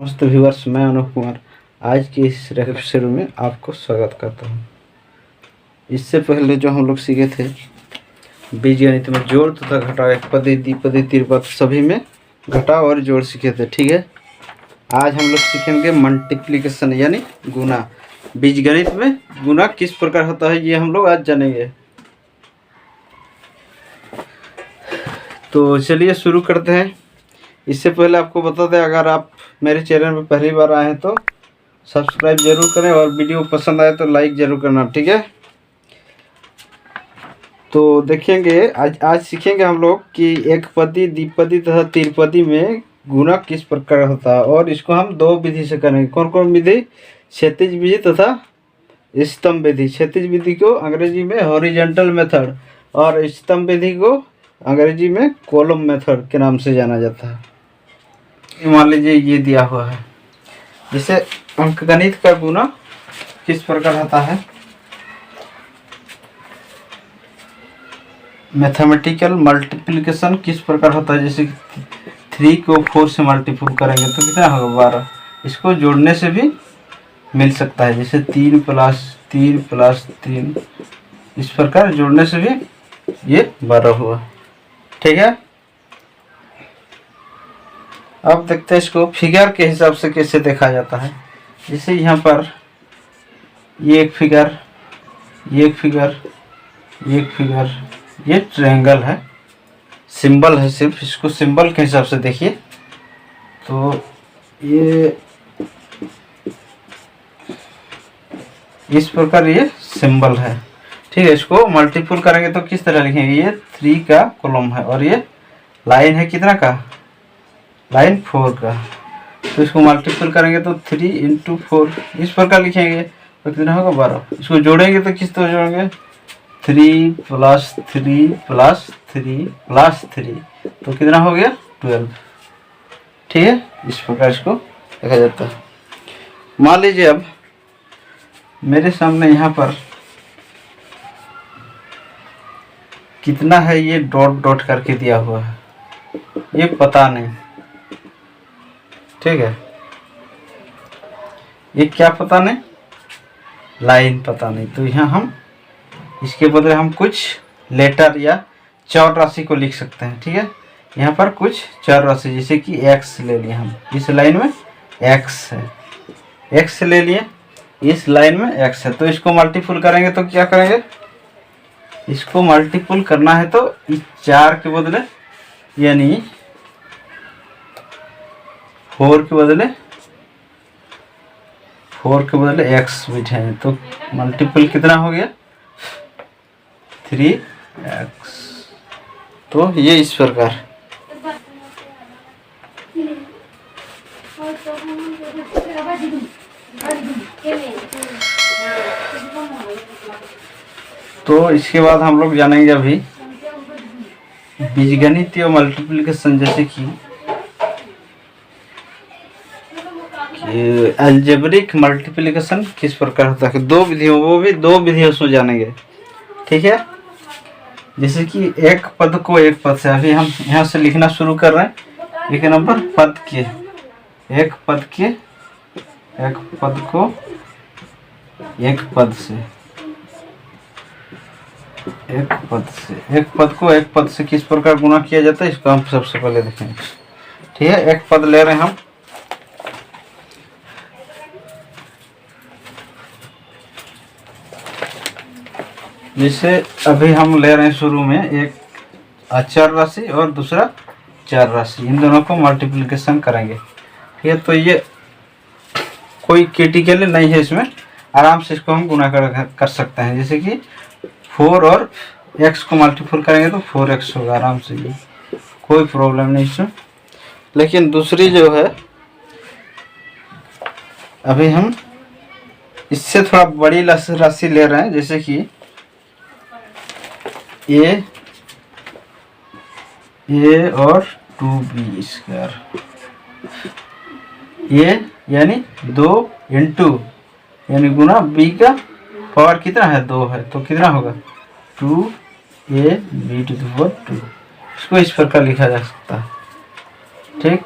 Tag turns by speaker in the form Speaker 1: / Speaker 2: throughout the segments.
Speaker 1: नमस्ते व्यूअर्स, मैं अनुप कुमार आज की इस रेसिपी शुरू में आपको स्वागत करता हूं। इससे पहले जो हम लोग सीखे थे बीजगणित में जोड़ तथा घटाव, एक पदी, द्विपदी, त्रिपद सभी में घटाव और जोड़ सीखे थे। ठीक है, आज हम लोग सीखेंगे मल्टीप्लिकेशन यानी गुना। बीजगणित में गुना किस प्रकार होता है ये हम लोग आज जानेंगे। तो चलिए शुरू करते हैं। इससे पहले आपको बता दें, अगर आप मेरे चैनल में पहली बार आए हैं तो सब्सक्राइब जरूर करें और वीडियो पसंद आए तो लाइक जरूर करना। ठीक है, तो देखेंगे आज सीखेंगे हम लोग कि एक पदी, द्विपदी तथा त्रिपदी में गुना किस प्रकार होता है। और इसको हम दो विधि से करेंगे। कौन कौन विधि? क्षैतिज विधि तथा स्तंभ विधि। क्षैतिज विधि को अंग्रेजी में हॉरिजॉन्टल मेथड और स्तंभ विधि को अंग्रेजी में कॉलम मेथड के नाम से जाना जाता है। मान लीजिए ये दिया हुआ है, जैसे अंकगणित का गुना किस प्रकार होता है। मैथमेटिकल मल्टीप्लिकेशन किस प्रकार होता है, जैसे 3 को 4 से मल्टीपल करेंगे तो कितना होगा? 12। इसको जोड़ने से भी मिल सकता है, जैसे 3 + 3 + 3, इस प्रकार जोड़ने से भी ये 12 हुआ। ठीक है, अब देखते हैं इसको फिगर के हिसाब से कैसे देखा जाता है। जैसे यहाँ पर ये एक फिगर, ये एक फिगर, ये एक फिगर, ये ट्रायंगल है, सिंबल है, सिर्फ इसको सिंबल के हिसाब से देखिए। तो ये इस प्रकार ये सिंबल है। ठीक है, इसको मल्टीपल करेंगे तो किस तरह लिखेंगे? ये 3 का कॉलम है और ये लाइन है कितना का? लाइन 4 का। तो इसको मल्टीपल करेंगे तो 3 × 4 इस प्रकार लिखेंगे तो कितना होगा? 12। इसको जोड़ेंगे तो किस तरह जोड़ेंगे? 3 + 3 + 3 + 3 तो कितना हो गया? 12। ठीक है, इस प्रकार इसको देखा जाता है। मान लीजिए अब मेरे सामने यहाँ पर कितना है ये डॉट डॉट करके दिया हुआ है, ये पता नहीं। ठीक है, ये क्या पता नहीं? लाइन पता नहीं। तो यहाँ हम इसके बदले हम कुछ लेटर या चर राशि को लिख सकते हैं। ठीक है, यहाँ पर कुछ चर राशि जैसे कि x ले लिए हम, इस लाइन में x है, x ले लिए, इस लाइन में x है। तो इसको मल्टीपल करेंगे तो क्या करेंगे? इसको मल्टीपल करना है तो इस 4 के बदले यानी 4 के बदले x बिठाएं तो मल्टीपल कितना हो गया? 3x। तो ये इस प्रकार। तो इसके बाद हम लोग जानेंगे अभी बीजगणितीय मल्टीप्लिकेशन, जैसे कि अलजेब्रिक मल्टीप्लिकेशन किस प्रकार होता है। दो विधियों, वो भी दो विधियों से जानेंगे। ठीक है, जैसे कि एक पद को एक पद से, अभी हम यहाँ से लिखना शुरू कर रहे हैं। एक नंबर पद के, एक पद के, एक पद को एक पद से, एक पद से, एक पद को एक पद से किस प्रकार गुणा किया जाता है, इसको हम सबसे पहले देखेंगे। ठीक है, एक पद ले रहे हैं हम, जैसे अभी हम ले रहे हैं शुरू में एक अचर राशि और दूसरा चर राशि, इन दोनों को मल्टीप्लिकेशन करेंगे। ठीक है, तो ये कोई क्रिटिकल नहीं है, इसमें आराम से इसको हम गुना कर सकते हैं। जैसे कि 4 और x को मल्टीपल करेंगे तो 4x होगा आराम से, ये कोई प्रॉब्लम नहीं इसमें। लेकिन दूसरी जो है, अभी हम इससे थोड़ा बड़ी राशि ले रहे हैं, जैसे कि a और 2b²। a यानी 2 × यानी गुना b का पावर कितना है? 2 है, तो कितना होगा? 2ab²। इसको इस प्रकार लिखा जा सकता है। ठीक,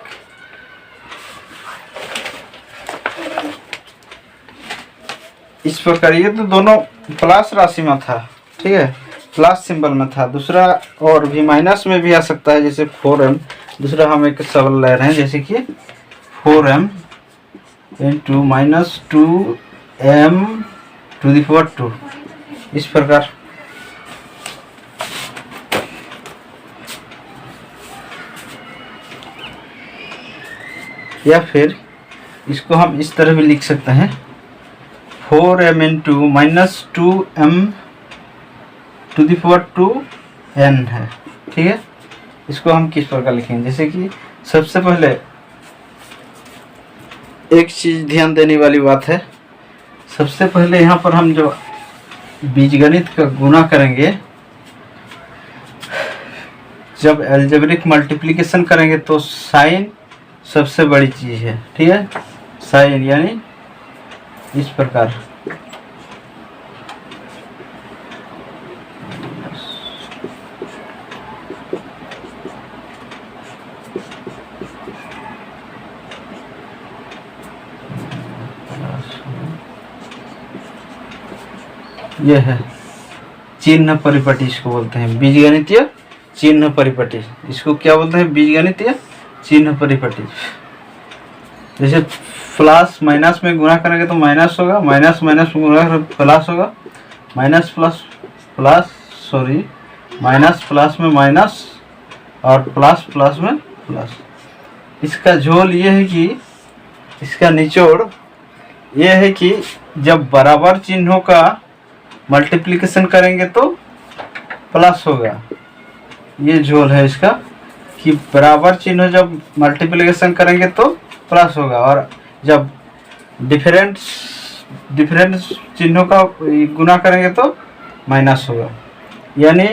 Speaker 1: इस प्रकार ये तो दोनों प्लस राशि में था, ठीक है, प्लस सिंबल में था। दूसरा और भी माइनस में भी आ सकता है, जैसे 4m। दूसरा हम एक सबल ले रहे हैं, जैसे कि 4m into minus 2m to the power 2, इस प्रकार। या फिर इसको हम इस तरह भी लिख सकते हैं, 4m into minus 2m to the power 2n है, ठीक है। इसको हम किस प्रकार लिखेंगे, जैसे कि सबसे पहले एक चीज ध्यान देने वाली बात है, सबसे पहले यहाँ पर हम जो बीजगणित का गुना करेंगे, जब अलजेब्रिक मल्टीप्लिकेशन करेंगे तो साइन सबसे बड़ी चीज है, ठीक है। साइन यानी इस प्रकार, यह है चिन्ह परिपाटी, इसको बोलते हैं बीजगणितीय चिन्ह परिपाटी। इसको क्या बोलते हैं, बीजगणितीय चिन्ह परिपाटी। जैसे प्लस माइनस में गुणा करेंगे तो माइनस होगा, माइनस माइनस में गुणा करेंगे प्लस होगा, minus plus plus, sorry, minus plus में माइनस और प्लस प्लस में प्लस। इसका झोल ये है कि, इसका निचोड़ ये है कि जब बराबर चिन्हों का मल्टीप्लिकेशन करेंगे तो प्लस होगा। ये झोल है इसका कि बराबर चिन्ह जब मल्टीप्लिकेशन करेंगे तो प्लस होगा, और जब डिफरेंट चिन्हों का गुना करेंगे तो माइनस होगा। यानी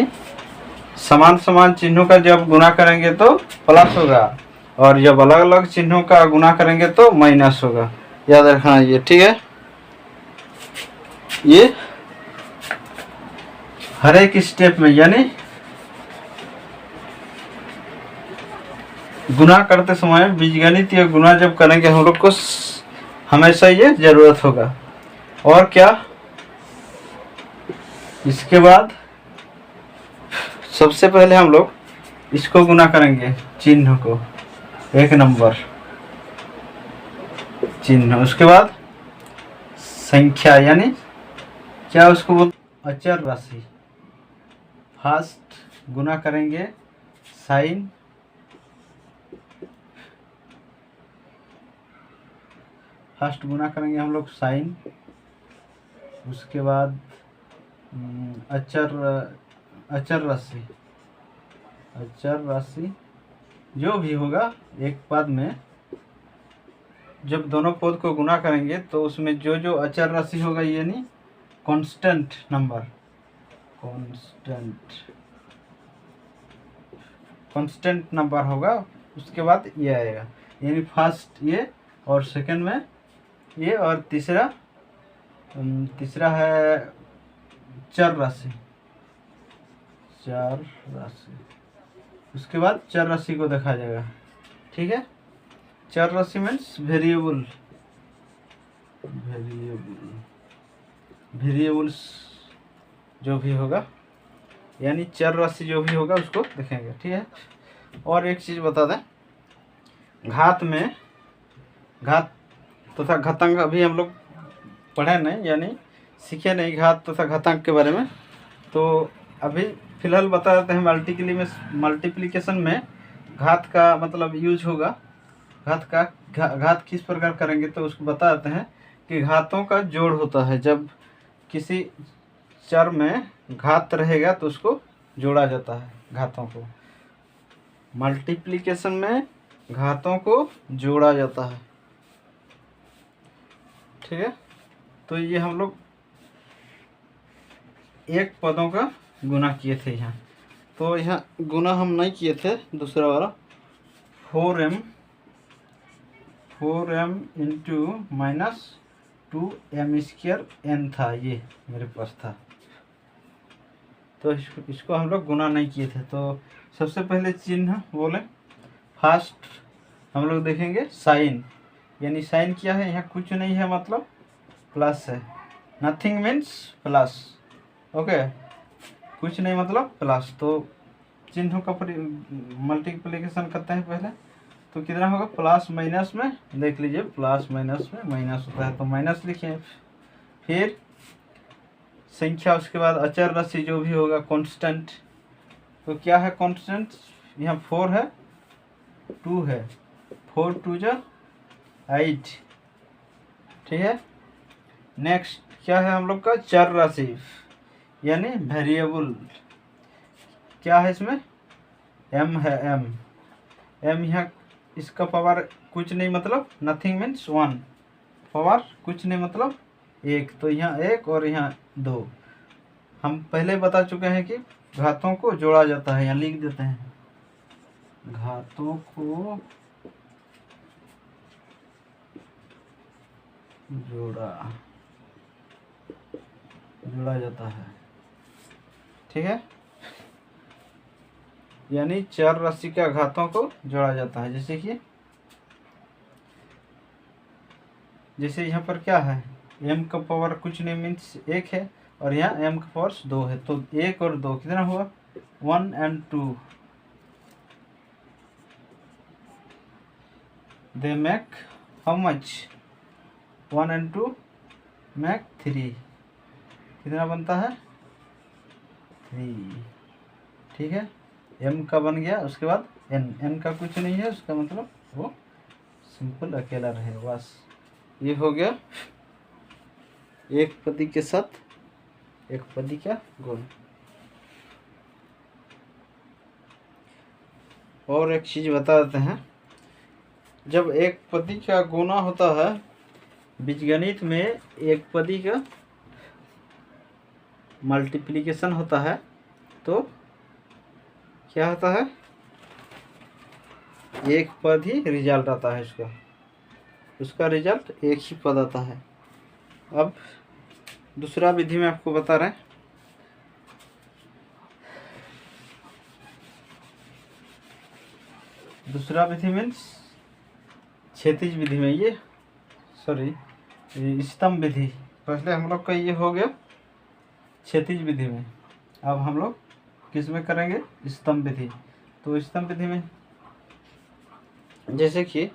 Speaker 1: समान समान चिन्हों का जब गुना करेंगे तो प्लस होगा, और जब अलग अलग चिन्हों का गुना करेंगे तो माइनस होगा। याद रखना ये, ठीक है। ये हर एक स्टेप में, यानी गुना करते समय बीजगणित या गुना जब करेंगे हम लोग को हमेशा ये जरूरत होगा। और क्या, इसके बाद सबसे पहले हम लोग इसको गुना करेंगे, चिन्ह को, एक नंबर चिन्ह। उसके बाद संख्या, यानी क्या उसको बोल, अचर राशि। फर्स्ट गुना करेंगे साइन, फर्स्ट गुना करेंगे हम लोग साइन। उसके बाद अचर राशि, अचर राशि जो भी होगा एक पद में, जब दोनों पद को गुना करेंगे तो उसमें जो जो अचर राशि होगा, यानी कांस्टेंट नंबर, कांस्टेंट नंबर होगा, उसके बाद ये आएगा। यानी फर्स्ट ये, और सेकंड में ये, और तीसरा है चर राशि, चर राशि। उसके बाद चर राशि को देखा जाएगा, ठीक है। चर राशि मीन्स वेरिएबल, वेरिएबल्स जो भी होगा, यानी चर राशि जो भी होगा उसको देखेंगे, ठीक है। और एक चीज़ बता दें, घात में, घात तथा घातांक अभी हम लोग पढ़े नहीं, यानी सीखे नहीं घात तथा घातांक के बारे में। तो अभी फिलहाल बता देते हैं, मल्टीप्लिकेशन में घात का मतलब यूज होगा। घात किस प्रकार करेंगे तो उसको बता देते हैं कि घातों का जोड़ होता है। जब किसी चर में घात रहेगा तो उसको जोड़ा जाता है, घातों को। मल्टीप्लिकेशन में घातों को जोड़ा जाता है, ठीक है। तो ये हम लोग एक पदों का गुना किए थे यहाँ, तो यहाँ गुना हम नहीं किए थे दूसरा वाला। 4m into minus 2m² n था, ये मेरे पास था, तो इसको हम लोग गुना नहीं किए थे। तो सबसे पहले चिन्ह बोले, फर्स्ट हम लोग देखेंगे साइन, यानी साइन क्या है, यहाँ कुछ नहीं है, मतलब प्लस है, नथिंग मीन्स प्लस, ओके, कुछ नहीं मतलब प्लस। तो चिन्हों का मल्टीप्लिकेशन करते हैं पहले, तो कितना होगा प्लस माइनस में, देख लीजिए प्लस माइनस में माइनस होता है तो माइनस लिखिए। फिर संख्या, उसके बाद अचर राशि जो भी होगा कांस्टेंट, तो क्या है कांस्टेंट, यहाँ 4 है 2 है, 4 2 जा 8, ठीक है। नेक्स्ट क्या है हम लोग का चर राशि यानी वेरिएबल, क्या है इसमें m है, m यहाँ इसका पावर कुछ नहीं मतलब नथिंग मीन्स 1, पावर कुछ नहीं मतलब 1, तो यहाँ 1 और यहाँ 2। हम पहले बता चुके हैं कि घातों को जोड़ा जाता है, यहाँ लिख देते हैं घातों को जोड़ा जाता है, ठीक है। यानी चार राशि के घातों को जोड़ा जाता है। जैसे यहाँ पर क्या है m का पावर कुछ नहीं मीन्स 1 है और यहाँ m का पावर 2 है, तो 1 और 2 कितना हुआ 1 and 2, they make how much 1 and 2 make 3, कितना बनता है 3, ठीक है। m का बन गया, उसके बाद n का कुछ नहीं है, उसका मतलब वो सिंपल अकेला रहेगा, बस ये हो गया एक पदी के साथ एक पदी का गुण। और एक चीज बता देते हैं, जब एक पदी का गुना होता है बीजगणित में, एक पदी का मल्टीप्लिकेशन होता है, तो क्या होता है एक पद ही रिजल्ट आता है, उसका रिजल्ट एक ही पद आता है। अब दूसरा विधि में आपको बता रहे हैं, दूसरा विधि मीन्स क्षैतिज विधि में, ये सॉरी स्तंभ विधि। पहले हम लोग का ये हो गया क्षैतिज विधि में, अब हम लोग किस में करेंगे स्तंभ विधि। तो स्तंभ विधि में जैसे कि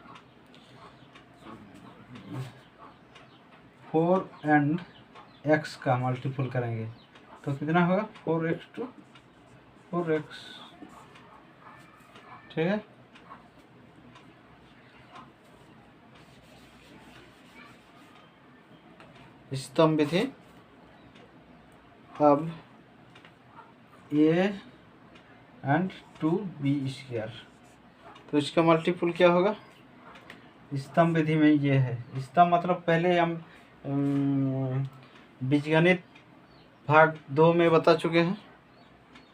Speaker 1: 4 and x का मल्टीपल करेंगे तो कितना होगा 4x to 4x, ठीक है। स्तंभ विधि, अब a and 2b², तो इसका मल्टीपल क्या होगा स्तंभ विधि में, ये है स्तंभ मतलब पहले हम बीजगणित भाग 2 में बता चुके हैं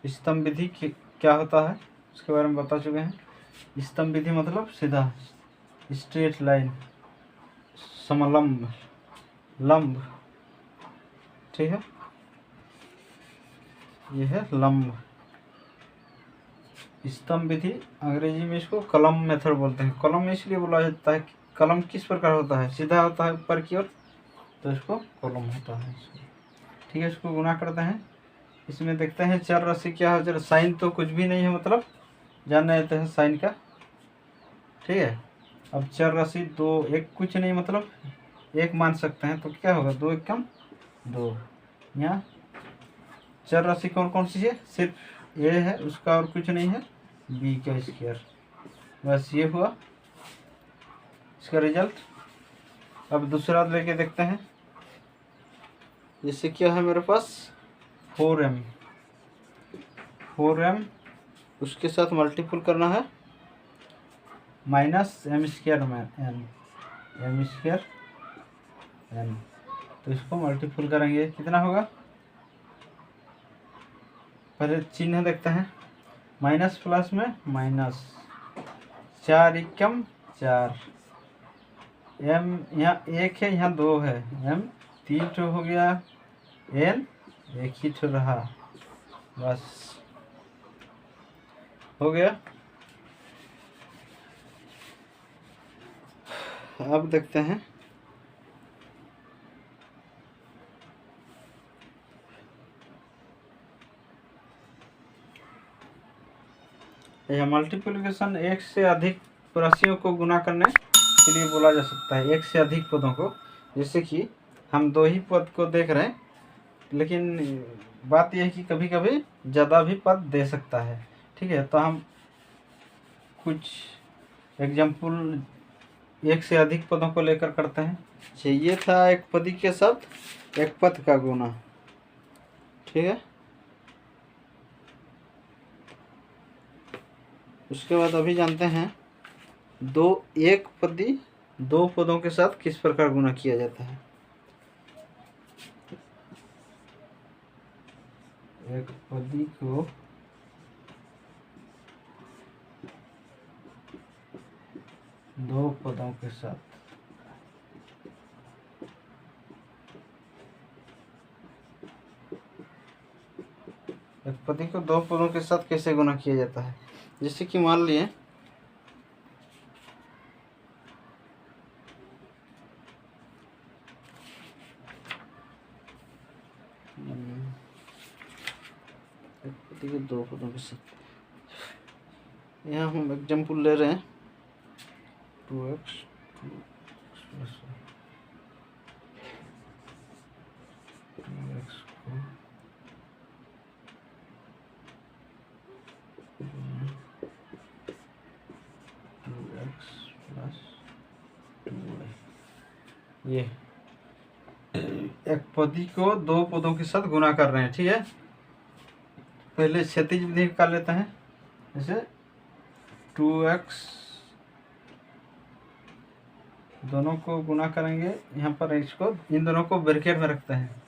Speaker 1: स्तंभ विधि क्या होता है, उसके बारे में बता चुके हैं। स्तंभ विधि मतलब सीधा स्ट्रेट लाइन, समलंब, लंब, ठीक है, यह है लंब। स्तंभ विधि अंग्रेजी में इसको कलम मेथड बोलते हैं। कलम इसलिए बोला जाता है कि कलम किस प्रकार होता है, सीधा होता है ऊपर की ओर, तो इसको कलम होता है, ठीक है। इसको गुना करते हैं, इसमें देखते हैं चर राशि क्या है, साइन तो कुछ भी नहीं है, मतलब जान लेते हैं साइन का, ठीक है। अब चर राशि 2 1 कुछ नहीं मतलब 1 मान सकते हैं, तो क्या होगा 2 1 कम 2। यहाँ चर राशि कौन कौन सी है, सिर्फ ए है, उसका और कुछ नहीं है, बी का स्क्वायर, बस ये हुआ इसका रिजल्ट। अब दूसरा लेके देखते हैं, जैसे क्या है मेरे पास 4m, उसके साथ मल्टीपल करना है -m² में m², तो इसको मल्टीपल करेंगे कितना होगा, पहले चिन्ह देखते हैं, माइनस प्लस में माइनस, 4 एकम 4, m यहाँ 1 है यहाँ 2 है, m 3 ठो हो गया, n 1 ही ठो रहा, बस हो गया। अब देखते हैं यह मल्टीप्लिकेशन एक से अधिक राशियों को गुना करने के लिए बोला जा सकता है, एक से अधिक पदों को। जैसे कि हम दो ही पद को देख रहे हैं, लेकिन बात यह है कि कभी कभी ज़्यादा भी पद दे सकता है। ठीक है, तो हम कुछ एग्जाम्पल एक से अधिक पदों को लेकर करते हैं। चाहिए था एक पदी के साथ एक पद का गुना। ठीक है, उसके बाद अभी जानते हैं दो एक पदी दो पदों के साथ किस प्रकार गुना किया जाता है। एक पदी को दो पदों के साथ एक पदी को दो पदों के साथ कैसे गुना किया जाता है। जैसे कि मान लिए एक पदी को दो पदों के साथ, यहाँ हम एग्जाम्पल ले रहे हैं 2x प्लस 2x को 2x प्लस 2y। ये एक पदी को दो पदों के साथ गुना कर रहे हैं। ठीक है, पहले क्षैतिज विधि कर लेते हैं। जैसे 2x दोनों को गुना करेंगे, यहाँ पर इसको इन दोनों को ब्रैकेट में रखते हैं।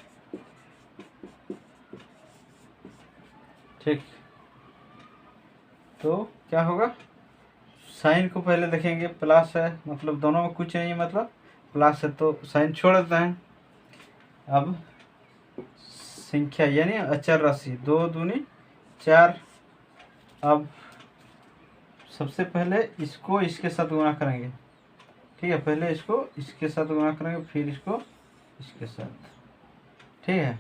Speaker 1: ठीक, तो क्या होगा, साइन को पहले देखेंगे, प्लस है मतलब दोनों में कुछ नहीं है, मतलब प्लस है तो साइन छोड़ देते हैं। अब संख्या यानी अचर राशि 2 दूनी 4। अब सबसे पहले इसको इसके साथ गुणा करेंगे। ठीक है, पहले इसको इसके साथ गुणा करेंगे, फिर इसको इसके साथ। ठीक है,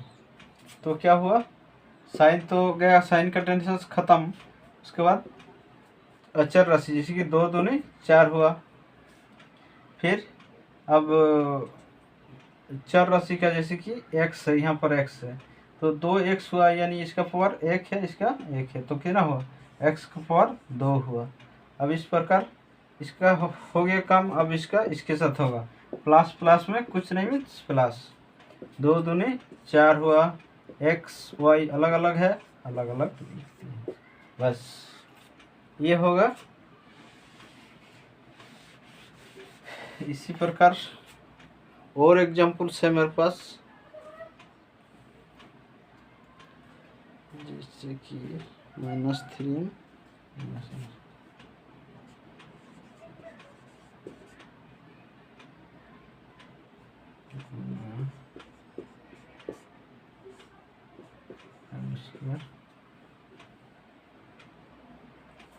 Speaker 1: तो क्या हुआ, साइन तो गया, साइन का टेंशन खत्म। उसके बाद अचर राशि जैसे कि 2 दूनी 4 हुआ। फिर अब चर राशि का जैसे कि x है, यहाँ पर x है तो 2x हुआ, यानी इसका पावर 1 है, इसका 1 है, तो कितना हुआ, x का पावर 2 हुआ। अब इस प्रकार इसका हो गया काम। अब इसका इसके साथ होगा, प्लस प्लस में कुछ नहीं में प्लस, 2 दूनी 4 हुआ। x y अलग अलग है, अलग अलग बस ये होगा। इसी प्रकार और एग्जाम्पल्स है मेरे पास, जैसे कि -3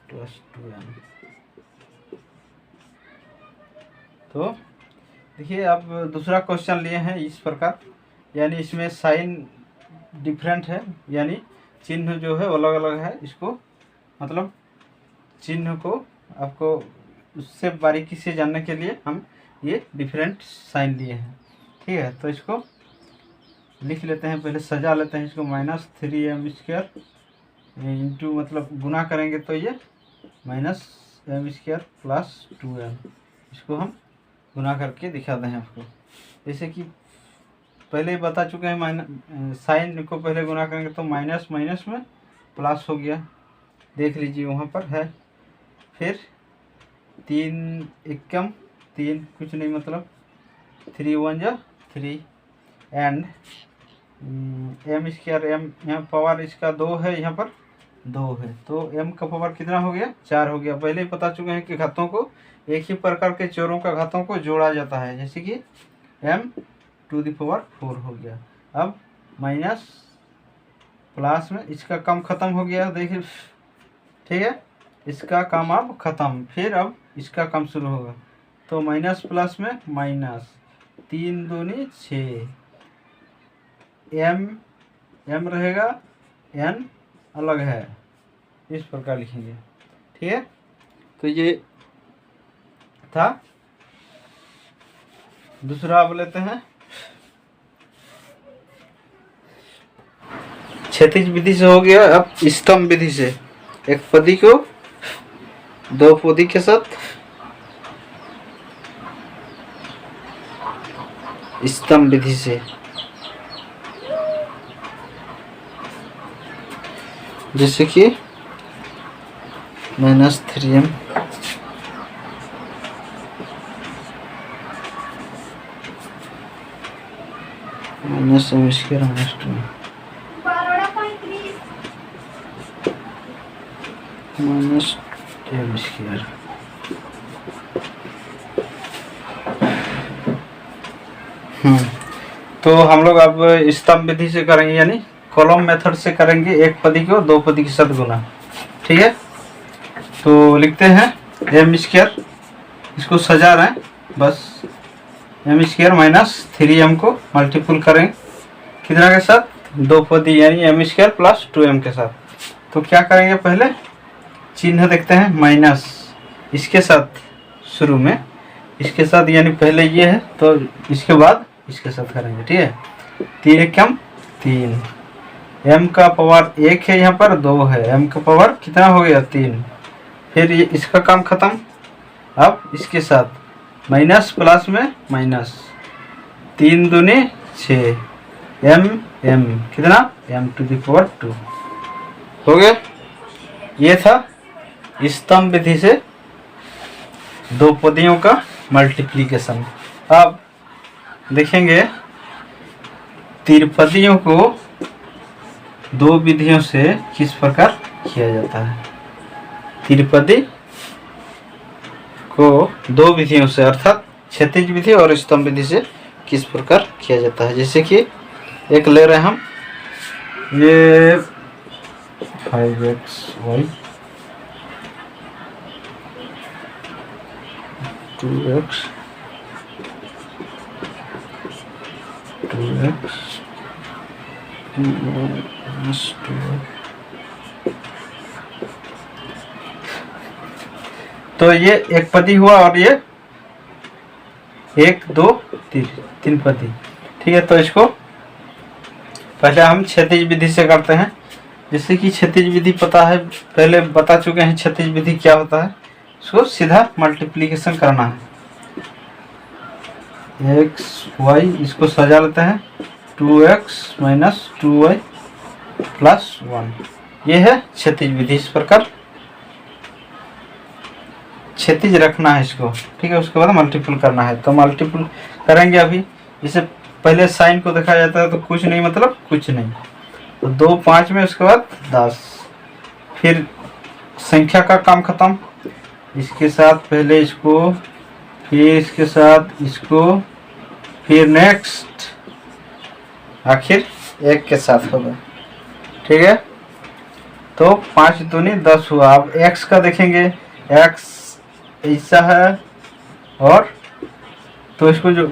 Speaker 1: प्लस 2m। तो देखिए, अब दूसरा क्वेश्चन लिए हैं इस प्रकार, यानी इसमें साइन डिफरेंट है, यानी चिन्ह जो है अलग अलग है। इसको मतलब चिन्ह को आपको उससे बारीकी से जानने के लिए हम ये डिफरेंट साइन लिए हैं। ठीक है, तो इसको लिख लेते हैं, पहले सजा लेते हैं इसको। -3m² इंटू मतलब गुना करेंगे तो ये -m² प्लस 2m। इसको हम गुना करके दिखाते हैं आपको। जैसे कि पहले ही बता चुके हैं, साइन को पहले गुना करेंगे तो माइनस माइनस में प्लस हो गया, देख लीजिए वहाँ पर है। फिर 3 एकम 3 कुछ नहीं मतलब 3 1 जा 3 एंड m²। m यहाँ पावर इसका 2 है, यहाँ पर 2 है, तो m का पावर कितना हो गया, 4 हो गया। पहले ही बता चुके हैं कि घातों को एक ही प्रकार के चरों का घातों को जोड़ा जाता है, जैसे कि m⁴ हो गया। अब माइनस प्लस में इसका काम खत्म हो गया, देखिए। ठीक है, इसका काम अब खत्म, फिर अब इसका काम शुरू होगा। तो माइनस प्लस में माइनस 3 दूनी 6, m रहेगा, n अलग है, इस प्रकार लिखेंगे। ठीक है, तो ये था। दूसरा अब लेते हैं क्षैतिज विधि से हो गया। अब स्तंभ विधि से, एक पदी को दो पदी के साथ स्तंभ विधि से, जैसे कि -3m -m² -2 -m²। तो हम लोग अब स्तंभ विधि से करेंगे, यानी कॉलम मेथड से करेंगे। एक पदी को दो पदी के साथ गुना। ठीक है, तो लिखते हैं m², इसको सजा रहे हैं बस। m² -3m को मल्टीपल करें कितना के साथ, दो पदी यानी m² + 2m के साथ। तो क्या करेंगे, पहले चिन्ह देखते हैं माइनस, इसके साथ शुरू में, इसके साथ यानी पहले ये है तो इसके बाद इसके साथ करेंगे। ठीक है, 3 एकम 3, m का पावर 1 है, यहाँ पर 2 है, m का पावर कितना हो गया 3। फिर ये इसका काम खत्म। अब इसके साथ माइनस प्लस में माइनस, 3 दूनी 6, m कितना m⁴ हो गया। ये था स्तंभ विधि से दो पदियों का मल्टीप्लिकेशन। अब देखेंगे त्रिपदियों को दो विधियों से किस प्रकार किया जाता है। त्रिपदी को दो विधियों से, अर्थात क्षैतिज विधि और स्तंभ विधि से किस प्रकार किया जाता है। जैसे कि एक ले रहे हैं हम, ये 5xy 2x 2x -2। तो ये एक पदी हुआ और ये 1 2 3 पदी। ठीक है, तो इसको पहले हम क्षैतिज विधि से करते हैं। जैसे कि क्षैतिज विधि पता है, पहले बता चुके हैं क्षैतिज विधि क्या होता है। इसको सीधा मल्टीप्लिकेशन करना है, x y, इसको सजा लेते हैं 2x - 2y + 1। ये है क्षैतिज विधि। इस प्रकार क्षैतिज रखना है इसको। ठीक है, उसके बाद मल्टीपल करना है। तो मल्टीपल करेंगे। अभी इसे पहले साइन को देखा जाता है तो कुछ नहीं मतलब कुछ नहीं, तो 2 5 में, उसके बाद 10। फिर संख्या का काम खत्म। इसके साथ पहले इसको, फिर इसके साथ इसको, फिर नेक्स्ट, आखिर 1 के साथ होगा। ठीक है, तो 5 दूनी 10 हुआ। अब x का देखेंगे, x ऐसा है, और तो इसको जो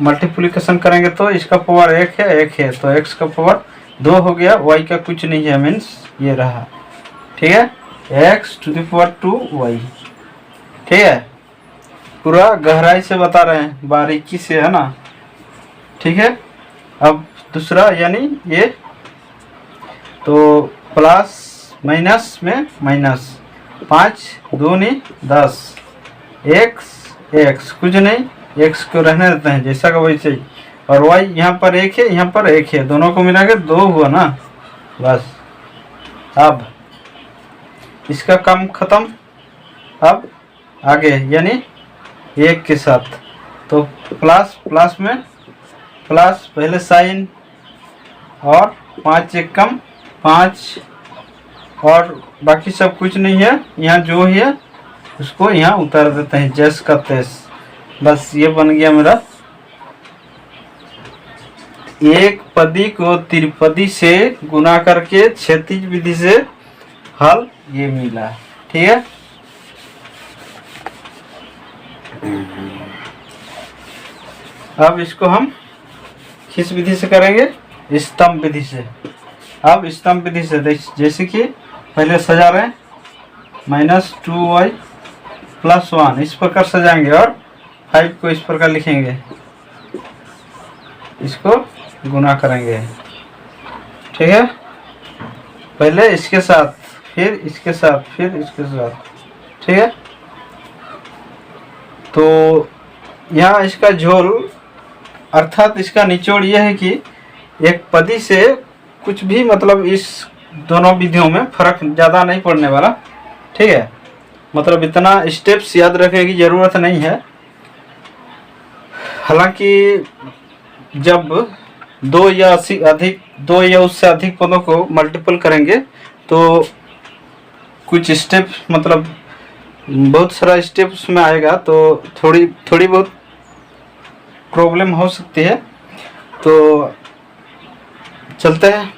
Speaker 1: मल्टीप्लिकेशन करेंगे तो इसका पावर 1 है, तो x का पावर 2 हो गया, y का कुछ नहीं है, मीन्स ये रहा। ठीक है, x⁴ ठीक है, पूरा गहराई से बता रहे हैं, बारीकी से, है ना। ठीक है, अब दूसरा यानी ये, तो प्लस माइनस में माइनस, 5 दूनी 10, x कुछ नहीं, x को रहने देते हैं जैसा का वैसे ही, और y यहाँ पर 1 है, यहाँ पर 1 है, दोनों को मिला के 2 हुआ ना, बस। अब इसका काम खत्म। अब आगे यानी 1 के साथ, तो प्लस में प्लस, पहले साइन, और 5 एकम 5, और बाकी सब कुछ नहीं है। यहाँ जो है उसको यहाँ उतार देते हैं, जैस का तैस। बस ये बन गया मेरा एक पदी को त्रिपदी से गुना करके क्षैतिज विधि से हल ये मिला। ठीक है, अब इसको हम किस विधि से करेंगे, स्तंभ विधि से। अब स्तंभ विधि से जैसे कि पहले सजा रहे हैं, -2y + 1 इस प्रकार सजाएंगे और 5 को इस प्रकार लिखेंगे, इसको गुना करेंगे। ठीक है, पहले इसके साथ, फिर इसके साथ, फिर इसके साथ। ठीक है, तो यहाँ इसका झोल अर्थात इसका निचोड़ यह है कि एक पदी से कुछ भी मतलब इस दोनों विधियों में फर्क ज़्यादा नहीं पड़ने वाला। ठीक है, मतलब इतना स्टेप्स याद रखने की ज़रूरत नहीं है। हालांकि जब दो या उससे अधिक पदों को मल्टीपल करेंगे तो कुछ स्टेप मतलब बहुत सारा स्टेप उसमें आएगा, तो थोड़ी बहुत प्रॉब्लम हो सकती है। तो चलते हैं,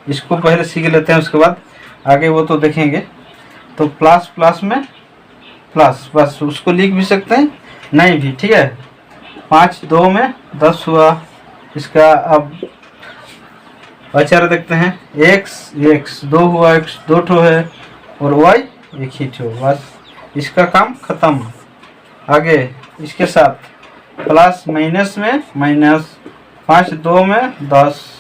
Speaker 1: इसको पहले सीख लेते हैं, उसके बाद आगे वो तो देखेंगे। तो प्लस प्लस में प्लस, बस उसको लिख भी सकते हैं, नहीं भी। ठीक है, 5 2 में 10 हुआ। इसका अब अचार देखते हैं, x 2 हुआ, x 2 ठो है और y 1 ही ठो, बस इसका काम खत्म। आगे इसके साथ प्लस माइनस में माइनस, 5 2 में 10।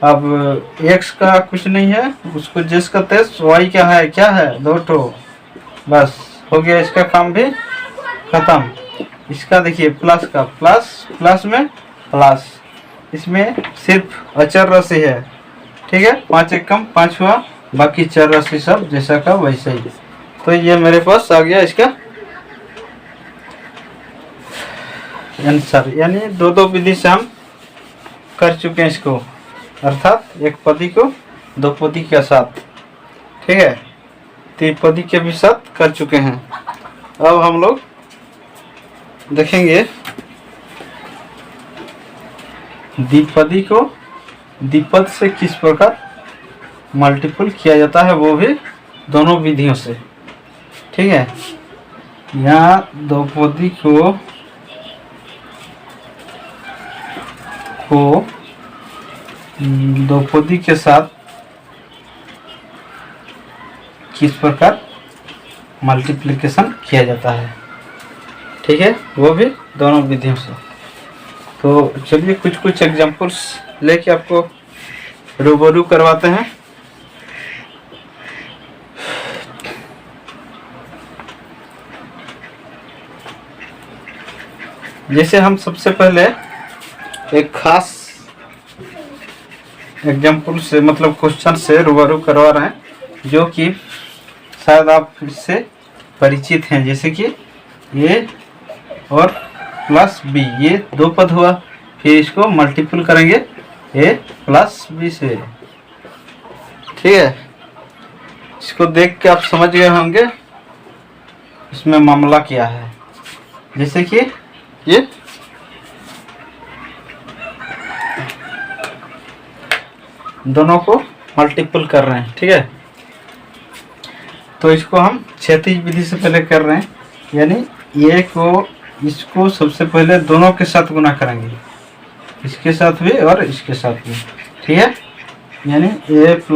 Speaker 1: अब x का कुछ नहीं है, उसको जिसका तेज, y क्या है 2 ठो, बस हो गया, इसका काम भी खत्म। इसका देखिए प्लस का प्लस में प्लस, इसमें सिर्फ अचर राशि है। ठीक है, 5 1 कम 5 हुआ, बाकी चर राशि सब जैसा का वैसा ही। तो ये मेरे पास आ गया इसका आंसर, यानी दो विधि से हम कर चुके हैं इसको, अर्थात एक पदी को 2 पदी के साथ। ठीक है, 3 पदी के भी साथ कर चुके हैं। अब हम लोग देखेंगे द्विपदी को द्विपद से किस प्रकार मल्टीपल किया जाता है, वो भी दोनों विधियों से। ठीक है, यहाँ 2 पदी को 2 पदी के साथ किस प्रकार मल्टीप्लिकेशन किया जाता है। ठीक है, वो भी दोनों विधियों से। तो चलिए कुछ एग्जांपल्स लेके आपको रूबरू करवाते हैं। जैसे हम सबसे पहले एक खास एग्जांपल से मतलब क्वेश्चन से रूबरू करवा रहे हैं, जो कि शायद आप इससे परिचित हैं। जैसे कि a और प्लस b, ये 2 पद हुआ, फिर इसको मल्टीपल करेंगे a + b से। ठीक है, इसको देख के आप समझ गए होंगे इसमें मामला क्या है। जैसे कि ये दोनों को मल्टीपल कर रहे हैं। ठीक है, तो इसको हम क्षैतिज विधि से पहले कर रहे हैं, यानी ये को इसको सबसे पहले दोनों के साथ गुना करेंगे, इसके साथ भी और इसके साथ भी। ठीक है, यानी a +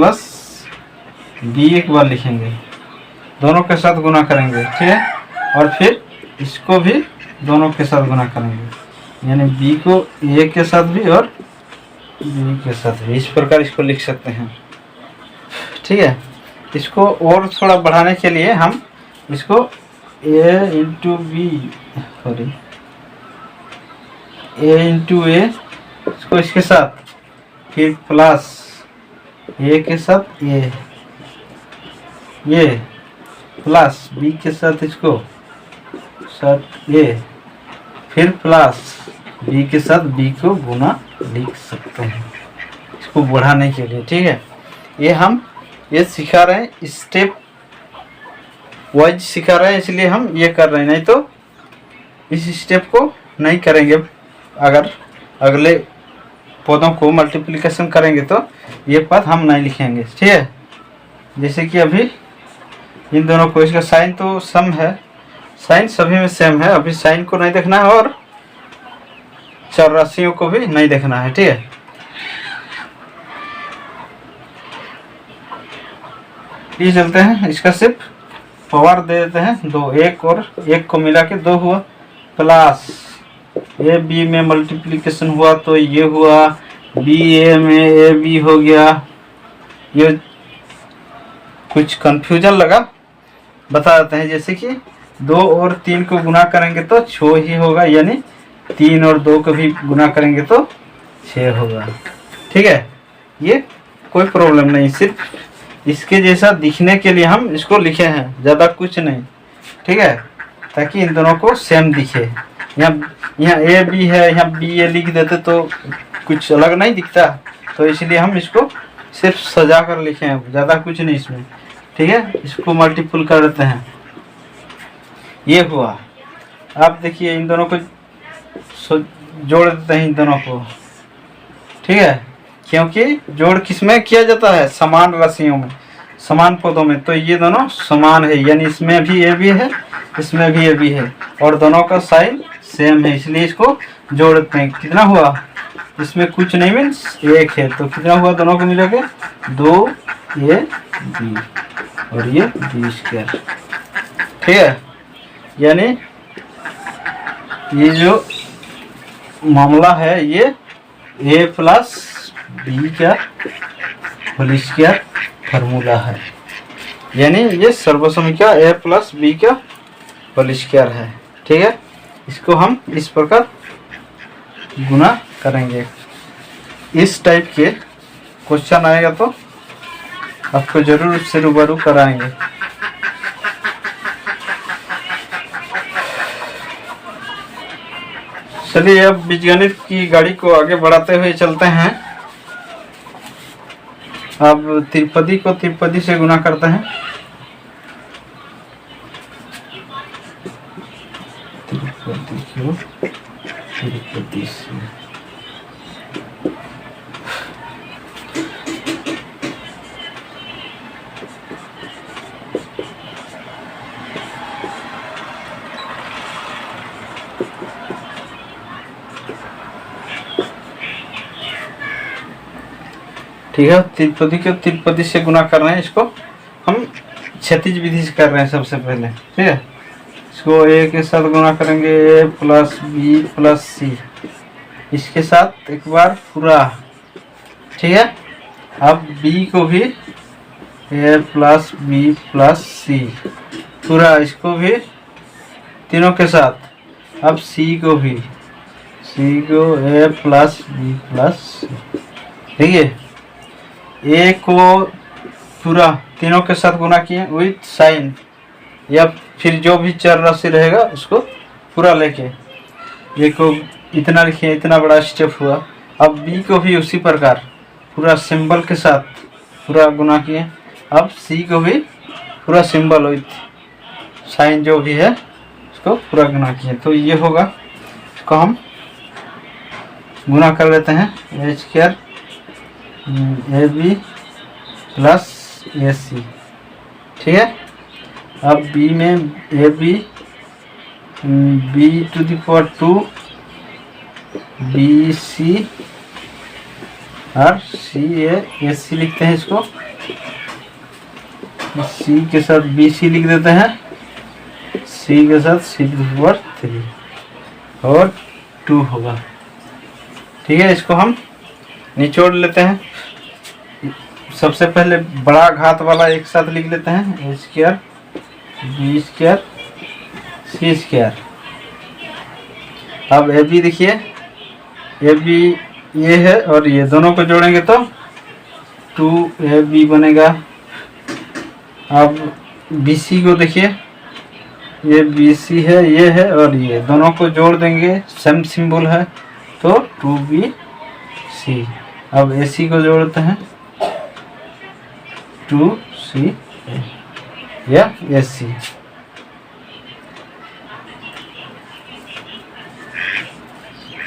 Speaker 1: b एक बार लिखेंगे, दोनों के साथ गुना करेंगे। ठीक है, और फिर इसको भी दोनों के साथ गुना करेंगे, यानी b को a के साथ भी और b के साथ भी, इस प्रकार इसको लिख सकते हैं। ठीक है, इसको और थोड़ा बढ़ाने के लिए हम इसको a × b सॉरी a इसको इसके साथ, फिर प्लस a के साथ ये प्लस b के साथ इसको साथ ये, फिर प्लस b के साथ b को गुना लिख सकते हैं इसको बढ़ाने के लिए। ठीक है, ये हम ये सिखा रहे हैं, स्टेप वाइज सिखा रहे हैं, इसलिए हम ये कर रहे हैं, नहीं तो इस स्टेप को नहीं करेंगे। अगर अगले पदों को मल्टीप्लिकेशन करेंगे तो ये पद हम नहीं लिखेंगे। ठीक है, जैसे कि अभी इन दोनों को, इसका साइन तो सम है, साइन सभी में सेम है, अभी साइन को नहीं देखना है और चर राशियों को भी नहीं देखना है। ठीक है, डायरेक्टली चलते हैं, इसका सिर्फ पावर दे देते हैं 2, 1 और 1 को मिला के 2 हुआ, प्लस ए बी में मल्टीप्लिकेशन हुआ तो ये हुआ, बी ए में ए बी हो गया। ये कुछ कंफ्यूजन लगा, बता देते हैं। जैसे कि 2 और 3 को गुना करेंगे तो 6 ही होगा, यानी 3 और 2 को भी गुना करेंगे तो 6 होगा। ठीक है, ये कोई प्रॉब्लम नहीं, सिर्फ इसके जैसा दिखने के लिए हम इसको लिखे हैं, ज़्यादा कुछ नहीं। ठीक है, ताकि इन दोनों को सेम दिखे। यहाँ ए बी है, यहाँ बी ए लिख देते तो कुछ अलग नहीं दिखता, तो इसलिए हम इसको सिर्फ सजा कर लिखे हैं, ज़्यादा कुछ नहीं इसमें। ठीक है, इसको मल्टीपल कर देते हैं, ये हुआ। आप देखिए इन दोनों को जोड़ देते हैं, इन दोनों को। ठीक है, क्योंकि जोड़ किस में किया जाता है, समान राशियों में, समान पदों में। तो ये दोनों समान है, यानी इसमें भी ए बी है, इसमें भी ए बी है, और दोनों का साइन सेम है, इसलिए इसको जोड़ देते हैं। कितना हुआ, इसमें कुछ नहीं मीन्स 1 है, तो कितना हुआ दोनों को मिला के 2 ए बी और ये बी स्क्वायर। ठीक है, यानी ये जो मामला है ये ए प्लस बी का होल स्क्वायर फार्मूला है, यानी ये सर्वसमीकरण ए प्लस बी का होल स्क्वायर है। ठीक है, इसको हम इस प्रकार गुना करेंगे। इस टाइप के क्वेश्चन आएगा तो आपको जरूर उससे रूबरू कराएंगे। चलिए अब बीजगणित की गाड़ी को आगे बढ़ाते हुए चलते हैं। अब त्रिपदी को त्रिपदी से गुना करते हैं। त्रिपदी को त्रिपदी से ठीक है, त्रिपदी को त्रिपदी से गुना कर रहे हैं। इसको हम क्षैतिज विधि से कर रहे हैं सबसे पहले। ठीक है, इसको ए के साथ गुना करेंगे, ए प्लस बी प्लस सी, इसके साथ एक बार पूरा। ठीक है, अब बी को भी ए प्लस बी प्लस सी पूरा, इसको भी तीनों के साथ। अब सी को भी, सी को ए प्लस बी प्लस सी। ठीक है, ए को पूरा तीनों के साथ गुना किए विथ साइन, या फिर जो भी चर राशि रहेगा उसको पूरा लेके ए को इतना लिखिए, इतना बड़ा स्टेप हुआ। अब बी को भी उसी प्रकार पूरा सिंबल के साथ पूरा गुना किए। अब सी को भी पूरा सिंबल विथ साइन जो भी है उसको पूरा गुना किए, तो ये होगा। इसको हम गुना कर लेते हैं, A square A B plus A C. ठीक है, अब बी में A B B to the power 2 B C और सी ए सी लिखते हैं। इसको सी के साथ बी सी लिख देते हैं, सी के साथ सी टू द पावर 3 और 2 होगा। ठीक है, इसको हम निचोड़ लेते हैं। सबसे पहले बड़ा घात वाला एक साथ लिख लेते हैं, A square B square C square. अब ए बी देखिए, ए बी ये है और ये दोनों को जोड़ेंगे तो 2ab बनेगा। अब बी सी को देखिए, ये बी सी है, ये है और ये दोनों को जोड़ देंगे, सेम सिंबल है तो 2bc। अब AC को जोड़ते हैं 2c या AC।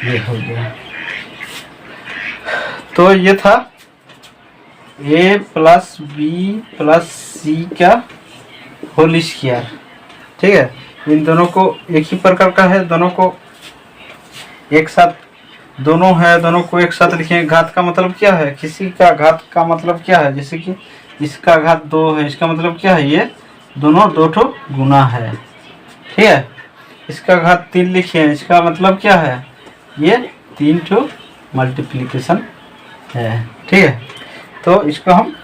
Speaker 1: ये हो गया। तो ये था a प्लस बी प्लस सी का होल स्क्वायर। ठीक है, इन दोनों को एक ही प्रकार का है, दोनों को एक साथ दोनों है, दोनों को एक साथ लिखेंगे। घात का मतलब क्या है, किसी का घात का मतलब क्या है, जैसे कि इसका घात 2 है, इसका मतलब क्या है, ये दोनों 2 ठो गुना है। ठीक है, इसका घात 3 लिखे हैं, इसका मतलब क्या है, ये 3 ठो मल्टीप्लिकेशन है। ठीक है, तो इसको हम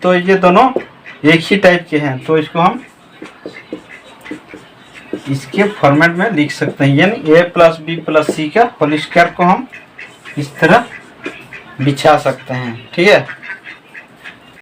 Speaker 1: तो ये दोनों एक ही टाइप के हैं, तो इसको हम इसके फॉर्मेट में लिख सकते हैं, यानी a प्लस बी प्लस सी का होल स्क्वायर को हम इस तरह बिछा सकते हैं। ठीक है।